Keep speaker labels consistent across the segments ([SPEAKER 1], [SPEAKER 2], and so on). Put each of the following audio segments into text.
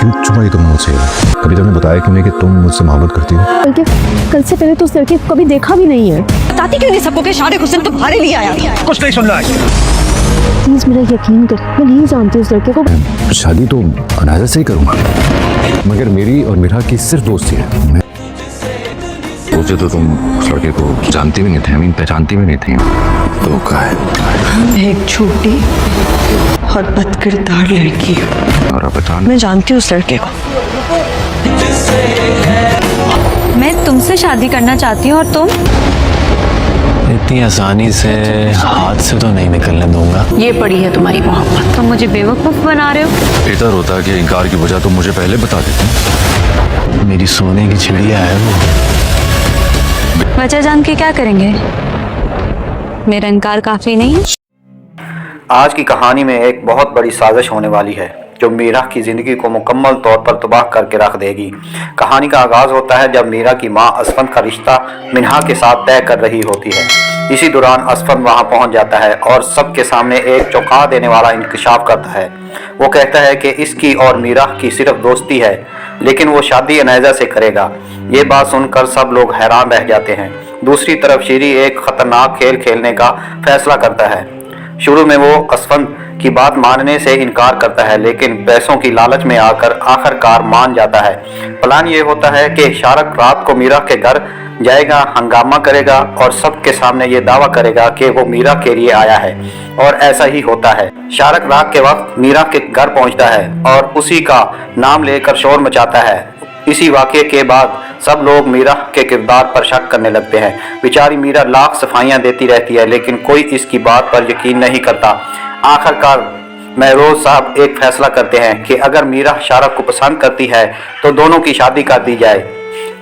[SPEAKER 1] क्यों छुपाई तुमने मुझसे? कभी तुमने बताया क्यों नहीं कि तुम मुझसे मोहब्बत करती हो?
[SPEAKER 2] बल्कि कल से पहले तो उस लड़के को कभी देखा भी नहीं है।
[SPEAKER 3] बताती क्यों नहीं सबको कि शारिक हुसैन तुम्हारे लिए आया?
[SPEAKER 4] कुछ नहीं सुनना है।
[SPEAKER 2] प्लीज मेरा यकीन कर, मैं नहीं जानती उस लड़के को।
[SPEAKER 1] शादी तो अनाजा से ही करूंगा, मगर मेरी और मीरा की सिर्फ दोस्ती है। सोचे तो तुम उस लड़के को जानती भी नहीं थे, हमें पहचानती भी नहीं थी। धोखा है।
[SPEAKER 3] एक झूठी और बदकिरदार लड़की
[SPEAKER 1] और पहचान
[SPEAKER 3] मैं जानती हूँ उस लड़के को।
[SPEAKER 5] मैं तुमसे शादी करना चाहती हूँ और तुम?
[SPEAKER 6] इतनी आसानी से हाथ से तो नहीं निकलने दूंगा।
[SPEAKER 5] ये पड़ी है तुम्हारी मोहब्बत। तुम मुझे बेवकूफ बना रहे हो।
[SPEAKER 1] बेहतर होता कि इनकार की वजह तो मुझे पहले बता देते।
[SPEAKER 6] मेरी सोने की चिड़िया है वो।
[SPEAKER 5] वजह जान के क्या करेंगे? मेरा इनकार काफी नहीं?
[SPEAKER 7] आज की कहानी में एक बहुत बड़ी साजिश होने वाली है जो मीरा की ज़िंदगी को मुकम्मल तौर पर तबाह करके रख देगी। कहानी का आगाज़ होता है जब मीरा की मां असफन का रिश्ता मिन्हा के साथ तय कर रही होती है। इसी दौरान असफन वहां पहुंच जाता है और सबके सामने एक चौंका देने वाला इंकशाफ करता है। वो कहता है कि इसकी और मीरा की सिर्फ दोस्ती है, लेकिन वो शादी अनायजा से करेगा। ये बात सुनकर सब लोग हैरान रह जाते हैं। दूसरी तरफ शीरी एक ख़तरनाक खेल खेलने का फैसला करता है। शुरू में वो असफन की बात मानने से इनकार करता है, लेकिन पैसों की लालच में आकर आखिरकार मान जाता है। प्लान ये होता है कि शारक रात को मीरा के घर जाएगा, हंगामा करेगा और सबके सामने ये दावा करेगा कि वो मीरा के लिए आया है, और ऐसा ही होता है। शारक रात के वक्त मीरा के घर पहुंचता है और उसी का नाम लेकर शोर मचाता है। इसी वाक़ये के बाद सब लोग मीरा के किरदार पर शक करने लगते हैं। बेचारी मीरा लाख सफाइयाँ देती रहती है, लेकिन कोई इसकी बात पर यकीन नहीं करता। आखिरकार महरोज साहब एक फैसला करते हैं कि अगर मीरा शारक को पसंद करती है तो दोनों की शादी कर दी जाए।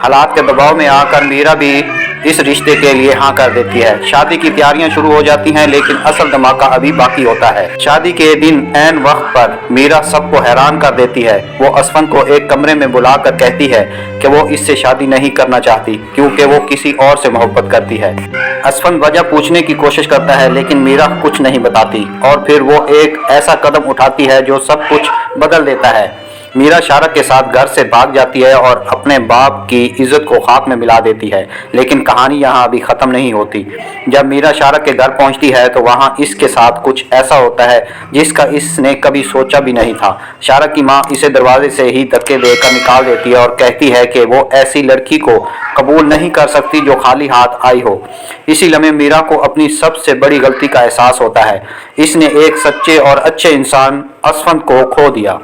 [SPEAKER 7] हालात के दबाव में आकर मीरा भी इस रिश्ते के लिए हाँ कर देती है। शादी की तैयारियां शुरू हो जाती हैं, लेकिन असल धमाका अभी बाकी होता है। शादी के दिन ऐन वक्त पर मीरा सबको हैरान कर देती है। वो असफन को एक कमरे में बुलाकर कहती है कि वो इससे शादी नहीं करना चाहती क्योंकि वो किसी और से मोहब्बत करती है। असफन वजह पूछने की कोशिश करता है, लेकिन मीरा कुछ नहीं बताती और फिर वो एक ऐसा कदम उठाती है जो सब कुछ बदल देता है। मीरा शारक के साथ घर से भाग जाती है और अपने बाप की इज्जत को खाक में मिला देती है। लेकिन कहानी यहाँ अभी ख़त्म नहीं होती। जब मीरा शारक के घर पहुँचती है तो वहाँ इसके साथ कुछ ऐसा होता है जिसका इसने कभी सोचा भी नहीं था। शारक की माँ इसे दरवाजे से ही धक्के देकर निकाल देती है और कहती है कि वो ऐसी लड़की को कबूल नहीं कर सकती जो खाली हाथ आई हो। इसी लम्हे मीरा को अपनी सबसे बड़ी गलती का एहसास होता है। इसने एक सच्चे और अच्छे इंसान असफन को खो दिया।